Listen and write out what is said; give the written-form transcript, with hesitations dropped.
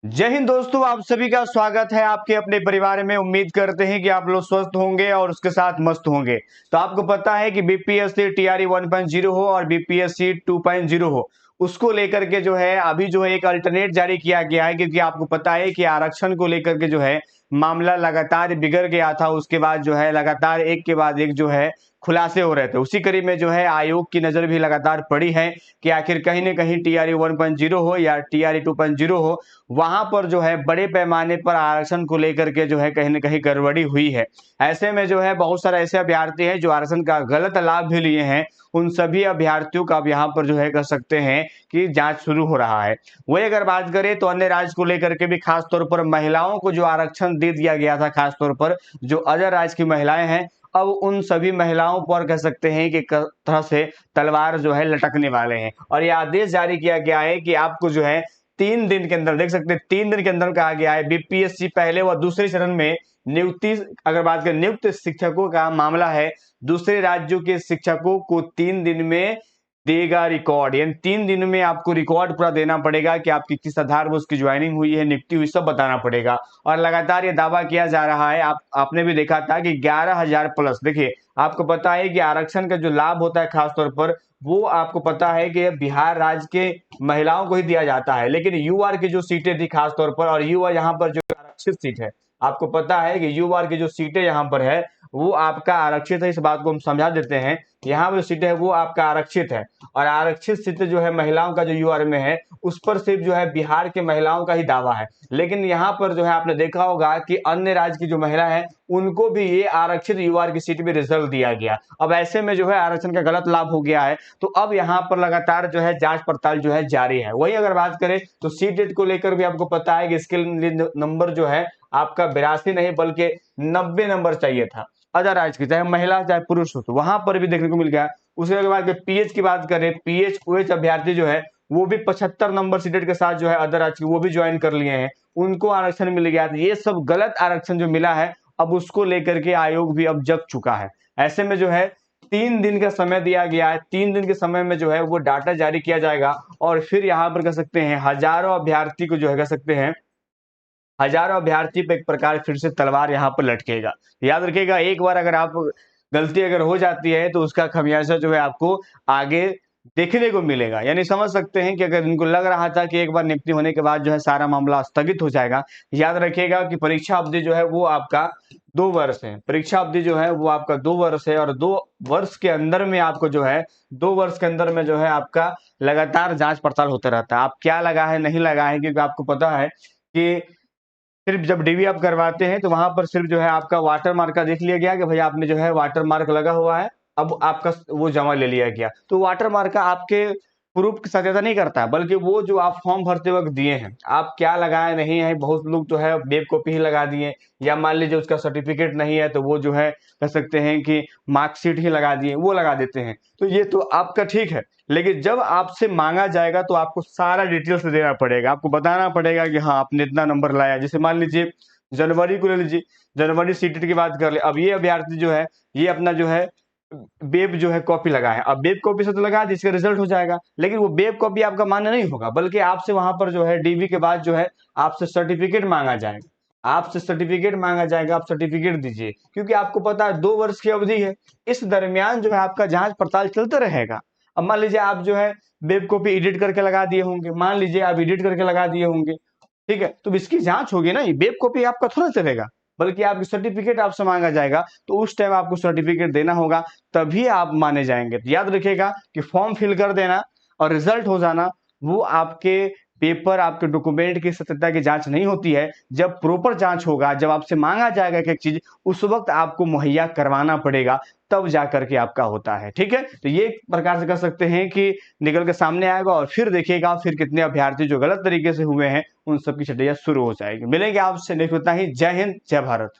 जय हिंद दोस्तों, आप सभी का स्वागत है आपके अपने परिवार में। उम्मीद करते हैं कि आप लोग स्वस्थ होंगे और उसके साथ मस्त होंगे। तो आपको पता है कि बीपीएससी टीआरई 1.0 हो और बीपीएससी 2.0 हो, उसको लेकर के जो है अभी जो है एक अल्टरनेट जारी किया गया है, क्योंकि आपको पता है कि आरक्षण को लेकर के जो है मामला लगातार बिगड़ गया था। उसके बाद जो है लगातार एक के बाद एक जो है खुलासे हो रहे थे। उसी कड़ी में जो है आयोग की नजर भी लगातार पड़ी है कि आखिर कहीं ना कहीं टीआरई 1.0 हो या टीआरई 2.0 हो, वहां पर जो है बड़े पैमाने पर आरक्षण को लेकर के जो है कहीं ना कहीं गड़बड़ी हुई है। ऐसे में जो है बहुत सारे ऐसे अभ्यर्थी हैं जो आरक्षण का गलत लाभ भी लिए हैं। उन सभी अभ्यर्थियों का अब यहाँ पर जो है कह सकते हैं कि जांच शुरू हो रहा है। वही अगर बात करें तो अन्य राज्य को लेकर के भी खास तौर पर महिलाओं को जो आरक्षण दे दिया गया था, खास तौर पर जो अदर राज्य की महिलाएं हैं, अब उन सभी महिलाओं पर कह सकते हैं कि एक तरह से तलवार जो है लटकने वाले हैं। और यह आदेश जारी किया गया है कि आपको जो है 3 दिन के अंदर, देख सकते हैं 3 दिन के अंदर कहा गया है। बीपीएससी पहले व दूसरे चरण में नियुक्ति, अगर बात करें नियुक्त शिक्षकों का मामला है, दूसरे राज्यों के शिक्षकों को 3 दिन में देगा रिकॉर्ड। यानी 3 दिन में आपको रिकॉर्ड पूरा देना पड़ेगा कि आपकी किस आधार पर उसकी ज्वाइनिंग हुई है, नियुक्ति हुई, सब बताना पड़ेगा। और लगातार ये दावा किया जा रहा है, आपने भी देखा था कि 11,000 प्लस, देखिए आपको पता है कि आरक्षण का जो लाभ होता है खास तौर पर वो आपको पता है कि बिहार राज्य के महिलाओं को ही दिया जाता है। लेकिन यूआर की जो सीटें थी खास तौर पर, और यूआर यहाँ पर जो आरक्षित सीट है, आपको पता है कि यूआर की जो सीटें यहाँ पर है वो आपका आरक्षित है। इस बात को हम समझा देते हैं, यहाँ पर जो सीटें है वो आपका आरक्षित है। और आरक्षित सीटें जो है महिलाओं का जो यूआर में है उस पर सिर्फ जो है बिहार के महिलाओं का ही दावा है। लेकिन यहाँ पर जो है आपने देखा होगा कि अन्य राज्य की जो महिला है उनको भी ये आरक्षित यूआर की सीट में रिजल्ट दिया गया। अब ऐसे में जो है आरक्षण का गलत लाभ हो गया है। तो अब यहाँ पर लगातार जो है जांच पड़ताल जो है जारी है। वही अगर बात करें तो सीटेट को लेकर भी आपको पता है कि स्किल नंबर जो है आपका 82 नहीं बल्कि 90 नंबर चाहिए था। अदर राज्य की चाहे महिला चाहे पुरुष हो, तो वहां पर भी देखने को मिल गया। उसके बाद पीएच की बात करें, पीएच ओएच अभ्यर्थी जो है वो भी 75 नंबर सीटेट के साथ जो है अदर राज्य की वो भी ज्वाइन कर लिए हैं, उनको आरक्षण मिल गया। ये सब गलत आरक्षण जो मिला है अब उसको लेकर के आयोग भी अब जग चुका है। ऐसे में जो है 3 दिन का समय दिया गया है। 3 दिन के समय में जो है वो डाटा जारी किया जाएगा और फिर यहाँ पर कह सकते हैं हजारों अभ्यर्थी को जो है कह सकते हैं हजारों अभ्यर्थी पे एक प्रकार फिर से तलवार यहाँ पर लटकेगा। याद रखिएगा, एक बार अगर आप गलती अगर हो जाती है तो उसका खमियाजा जो है आपको आगे देखने को मिलेगा। यानी समझ सकते हैं कि अगर इनको लग रहा था कि एक बार नियुक्ति होने के बाद जो है सारा मामला स्थगित हो जाएगा, याद रखिएगा कि परीक्षा अवधि जो है वो आपका 2 वर्ष है। परीक्षा अवधि जो है वो आपका 2 वर्ष है और 2 वर्ष के अंदर में आपको जो है 2 वर्ष के अंदर में जो है आपका लगातार जांच पड़ताल होता रहता है। आप क्या लगा है नहीं लगा है, क्योंकि आपको पता है कि सिर्फ जब डीवी आप करवाते हैं तो वहां पर सिर्फ जो है आपका वाटर मार्क का देख लिया गया कि भाई आपने जो है वाटर मार्क लगा हुआ है, अब आपका वो जमा ले लिया गया। तो वाटर मार्क का आपके प्रूफ की सत्यता नहीं करता है, बल्कि वो जो आप फॉर्म भरते वक्त दिए हैं आप क्या लगाए नहीं है। बहुत लोग जो है वेब कॉपी ही लगा दिए, या मान लीजिए उसका सर्टिफिकेट नहीं है तो वो जो है कह सकते हैं कि मार्कशीट ही लगा दिए, वो लगा देते हैं। तो ये तो आपका ठीक है, लेकिन जब आपसे मांगा जाएगा तो आपको सारा डिटेल्स देना पड़ेगा। आपको बताना पड़ेगा कि हाँ आपने इतना नंबर लाया। जैसे मान लीजिए जनवरी को ले लीजिए, जनवरी सीटेट की बात कर ले। अब ये अभ्यर्थी जो है ये अपना जो है वेब जो है कॉपी लगा है। अब वेब कॉपी से तो लगा जिसका रिजल्ट हो जाएगा, लेकिन वो वेब कॉपी आपका मान्य नहीं होगा, बल्कि आपसे वहां पर जो है डीवी के बाद जो है आपसे सर्टिफिकेट मांगा जाएगा। आपसे सर्टिफिकेट मांगा जाएगा, आप सर्टिफिकेट दीजिए, क्योंकि आपको पता है 2 वर्ष की अवधि है। इस दरमियान जो है आपका जांच पड़ताल चलता रहेगा। अब मान लीजिए आप जो है वेब कॉपी एडिट करके लगा दिए होंगे, मान लीजिए आप एडिट करके लगा दिए होंगे, ठीक है, तो इसकी जांच होगी ना। वेब कॉपी आपका थोड़ा चलेगा, बल्कि आपकी सर्टिफिकेट आपसे मांगा जाएगा। तो उस टाइम आपको सर्टिफिकेट देना होगा, तभी आप माने जाएंगे। तो याद रखिएगा कि फॉर्म फिल कर देना और रिजल्ट हो जाना वो आपके पेपर, आपके डॉक्यूमेंट की सत्यता की जांच नहीं होती है। जब प्रॉपर जांच होगा, जब आपसे मांगा जाएगा एक एक चीज, उस वक्त आपको मुहैया करवाना पड़ेगा, तब जाकर के आपका होता है। ठीक है, तो ये एक प्रकार से कह सकते हैं कि निकल के सामने आएगा और फिर देखिएगा फिर कितने अभ्यर्थी जो गलत तरीके से हुए हैं उन सबकी छटैया शुरू हो जाएगी। मिलेंगे आपसे नेक्स्ट, उतना ही। जय हिंद, जय भारत।